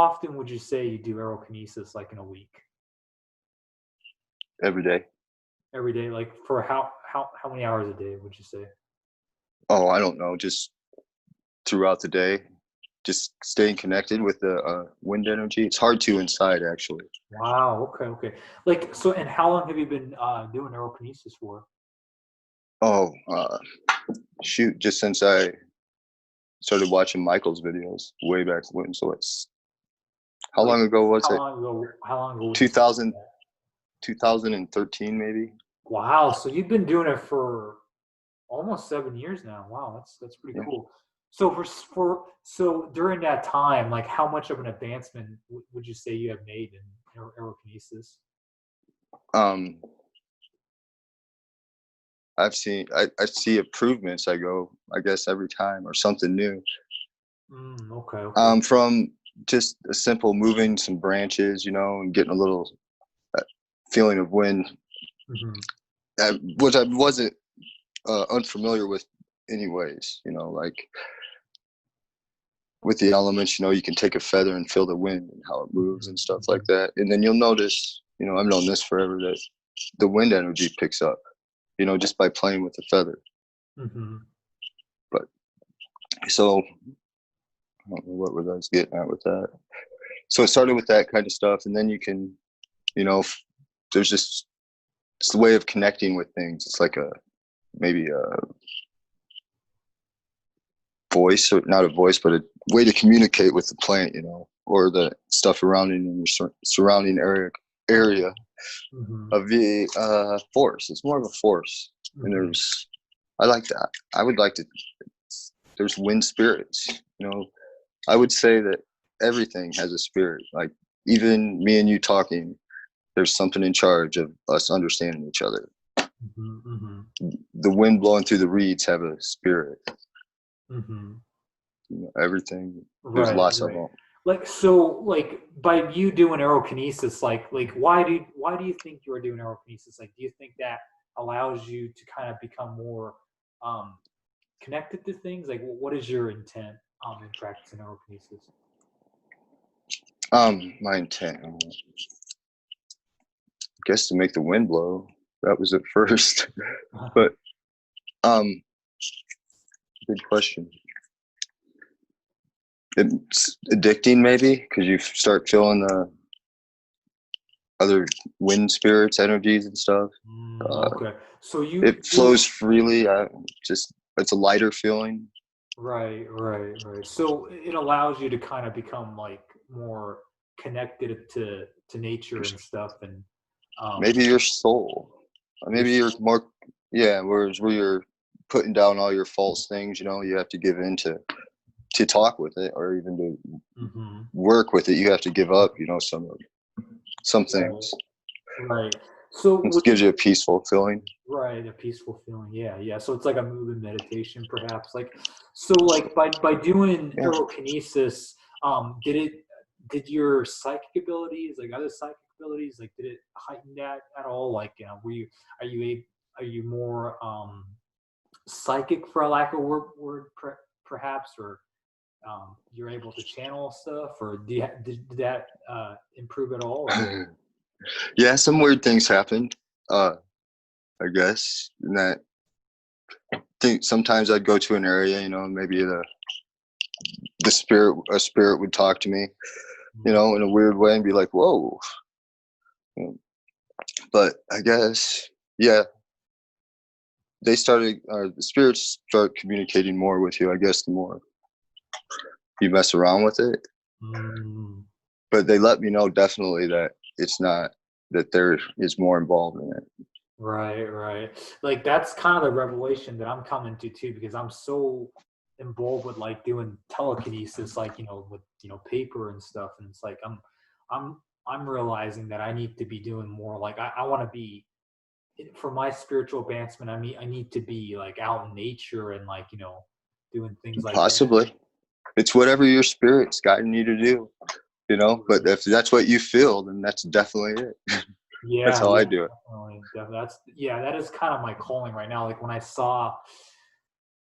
often would you say you do aerokinesis, like in a week? Every day. Every day, like for how many hours a day would you say? Oh, I don't know. Just throughout the day, just staying connected with the wind energy. It's hard to inside, actually. Wow. Okay. Like, so, and how long have you been doing aerokinesis for? Oh, shoot! Just since I started watching Michael's videos way back when. So it's how Like, long ago was it? How long ago? 2000, 2013 maybe. Wow. So you've been doing it for almost 7 years now. Wow, that's pretty Yeah. cool. So so during that time, like how much of an advancement would you say you have made in aerokinesis? Um, I see improvements. I guess every time or something new. Okay. From just a simple moving some branches, and getting a little feeling of wind, which I wasn't unfamiliar with anyways, like with the elements, you can take a feather and feel the wind and how it moves and stuff like that. And then you'll notice, I've known this forever, that the wind energy picks up, just by playing with the feather. But so I don't know what was I getting at with that. So it started with that kind of stuff, and then you can, there's just, it's the way of connecting with things. It's like maybe a voice, or not a voice, but a way to communicate with the plant, or the stuff around in your surrounding area of the force. It's more of a force, and I like that. I would like to. There's wind spirits, I would say that everything has a spirit. Like even me and you talking, there's something in charge of us understanding each other. The wind blowing through the reeds have a spirit. Everything. There's lots of them. Like, so, like, by you doing aerokinesis, like why do you think you are doing aerokinesis? Like, do you think that allows you to kind of become more connected to things? Like, what is your intent in practicing aerokinesis? My intent, I guess, to make the wind blow. That was at first. But good question. It's addicting, maybe, because you start feeling the other wind spirits, energies, and stuff. Okay, so it flows freely. It's a lighter feeling. Right. So it allows you to kind of become like more connected to nature and stuff, and maybe your soul. Maybe you're more, whereas where you're putting down all your false things, you have to give in to talk with it, or even to work with it. You have to give up, some things. Right. So it gives you a peaceful feeling. Right, a peaceful feeling. Yeah. So it's like a moving meditation, perhaps. Like, so like by doing aerokinesis, did your psychic abilities, like other psychic abilities, like did it heighten that at all? Like, are you more psychic, for a lack of word, perhaps, or you're able to channel stuff, or did that improve at all? Yeah, some weird things happened. I guess, and that I think sometimes I'd go to an area, maybe a spirit would talk to me, in a weird way, and be like, whoa. But I guess, the spirits start communicating more with you, I guess, the more you mess around with it. But they let me know definitely that it's not, that there is more involved in it. Right. Like, that's kind of the revelation that I'm coming to too, because I'm so involved with like doing telekinesis, like, with, paper and stuff. And it's like, I'm realizing that I need to be doing more. Like, I want to be, for my spiritual advancement, I need to be like out in nature and like, doing things like possibly that. It's whatever your spirit's guiding you to do, but if that's what you feel, then that's definitely it. Yeah, that's how I do it. That is kind of my calling right now. Like when I saw,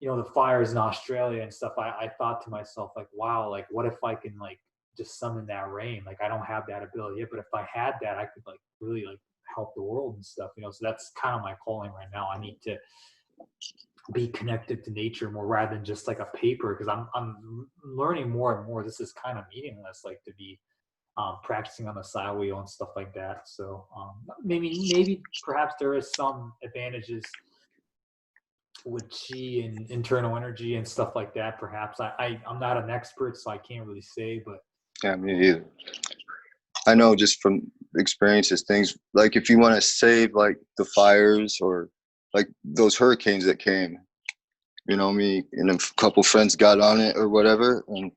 the fires in Australia and stuff, I thought to myself, like, wow, like what if I can like just summon that rain. Like I don't have that ability yet, but if I had that, I could like really like help the world and stuff, you know. So that's kind of my calling right now. I need to be connected to nature more rather than just like a paper, because I'm learning more and more this is kind of meaningless, like to be practicing on the side wheel and stuff like that. So maybe perhaps there is some advantages with chi and internal energy and stuff like that. Perhaps I'm not an expert, so I can't really say, but Yeah, me either. I know just from experiences, things like if you want to save like the fires or like those hurricanes that came, you know, me and a couple friends got on it or whatever, and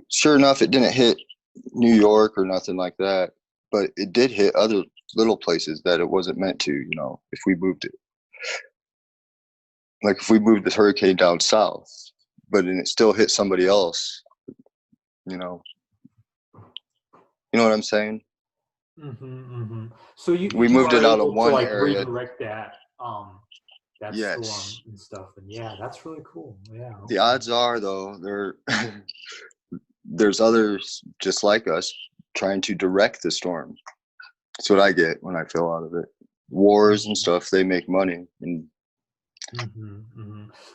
sure enough, it didn't hit New York or nothing like that, but it did hit other little places that it wasn't meant to, you know, if we moved it. Like if we moved this hurricane down south, but then it still hit somebody else, you know. You know what I'm saying? So We you moved are it out of able to one like area. redirect that storm Yes. and stuff, and yeah, that's really cool. Yeah, The okay. odds are, though, there's others just like us trying to direct the storm. That's what I get when I feel out of it. Wars and stuff, they make money. And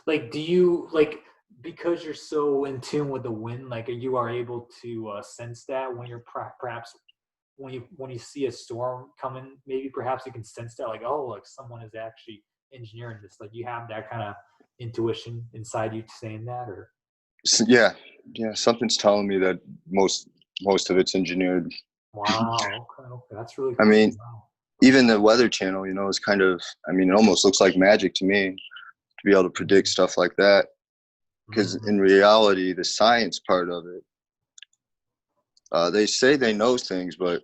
Like, do you like, because you're so in tune with the wind, like you are able to sense that when you're perhaps when you see a storm coming, maybe perhaps you can sense that, like, oh, like someone is actually engineering this. Like you have that kind of intuition inside you saying that, or yeah, something's telling me that most of it's engineered. wow, okay, that's really I cool. mean, Wow. even the Weather Channel, you know, is kind of, I mean, it almost looks like magic to me to be able to predict stuff like that. Because in reality, the science part of it, they say they know things, but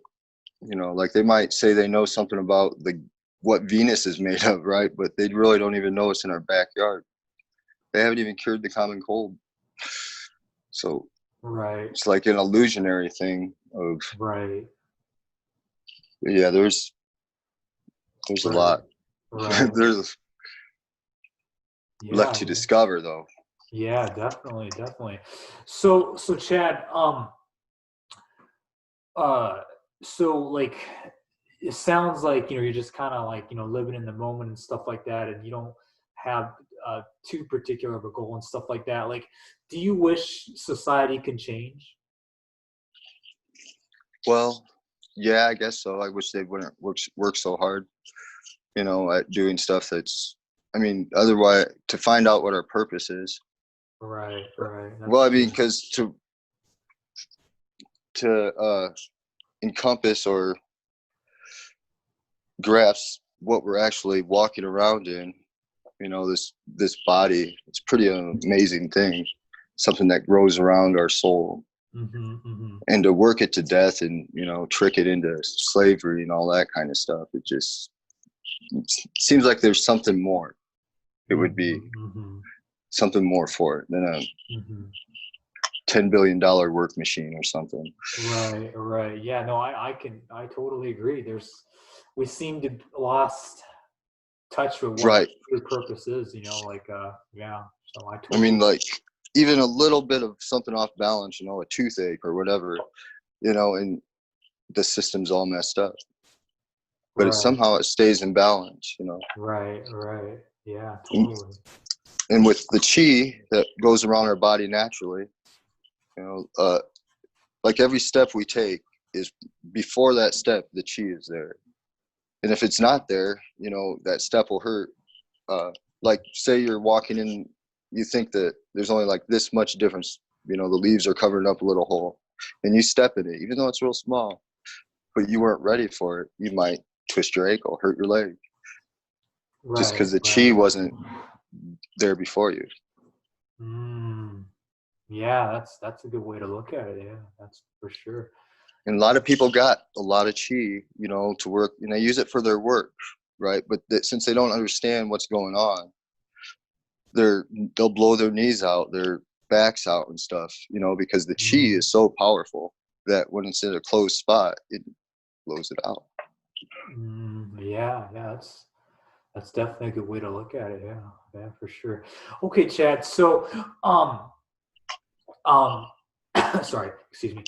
you know, like they might say they know something about what Venus is made of, right? But they really don't even know it's in our backyard. They haven't even cured the common cold. So Right. it's like an illusionary thing of, Right. yeah, there's a Right. lot. Right. There's left Yeah. to discover, though. Yeah, definitely, definitely. So Chad, uh, so like, it sounds like, you know, you're just kind of like, you know, living in the moment and stuff like that, and you don't have too particular of a goal and stuff like that. Like, do you wish society can change? Well, yeah, I guess so. I wish they wouldn't work so hard, you know, at doing stuff that's, I mean, otherwise, to find out what our purpose is. Right, right. Well, That's I mean, true. because to encompass or grasp what we're actually walking around in, you know, this body, it's pretty amazing thing, something that grows around our soul. And to work it to death and, you know, trick it into slavery and all that kind of stuff, it just seems like there's something more. It would be something more for it than a $10 billion work machine or something. Right, right. Yeah, no, I totally agree. We seem to lost touch with what our Right. true purpose is, you know, like, yeah. So I I mean, totally, like even a little bit of something off balance, you know, a toothache or whatever, you know, and the system's all messed up. But right, somehow it stays in balance, you know. right, right. Yeah, And, totally. and with the chi that goes around our body naturally, you know, like every step we take is before that step, the chi is there. And if it's not there, you know, that step will hurt. Like say you're walking in, you think that there's only like this much difference, you know, the leaves are covering up a little hole and you step in it, even though it's real small, but you weren't ready for it. You might twist your ankle, hurt your leg, just Right, because the chi right. wasn't there before you. Yeah, that's a good way to look at it. Yeah, that's for sure. And a lot of people got a lot of chi, you know, to work, and they use it for their work, right? But since they don't understand what's going on, they'll blow their knees out, their backs out and stuff, you know, because the chi is so powerful that when it's in a closed spot, it blows it out. Yeah, yeah, that's definitely a good way to look at it. Yeah, yeah, for sure. Okay, Chad. So, um, sorry, excuse me.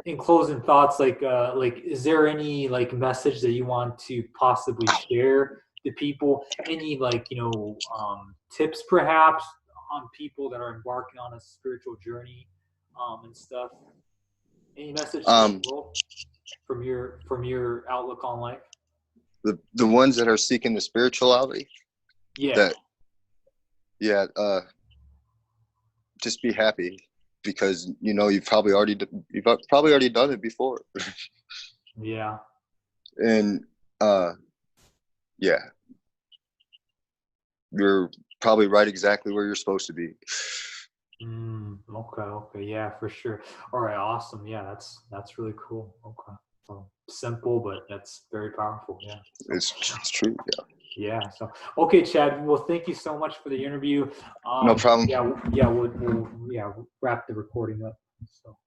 In closing thoughts, like, is there any like message that you want to possibly share to people? Any like, tips perhaps on people that are embarking on a spiritual journey, and stuff? Any message to the Um, world from your outlook on life? the ones that are seeking the spirituality, Yeah. that, yeah, just be happy, because you've probably already done it before. Yeah. And yeah, you're probably right exactly where you're supposed to be. Okay. Yeah, for sure. All right. Awesome. Yeah. That's really cool. Okay. So simple, but that's very powerful. Yeah. So, It's true. Yeah. yeah. So, okay, Chad. Well, thank you so much for the interview. No problem. Yeah. We'll wrap the recording up. So.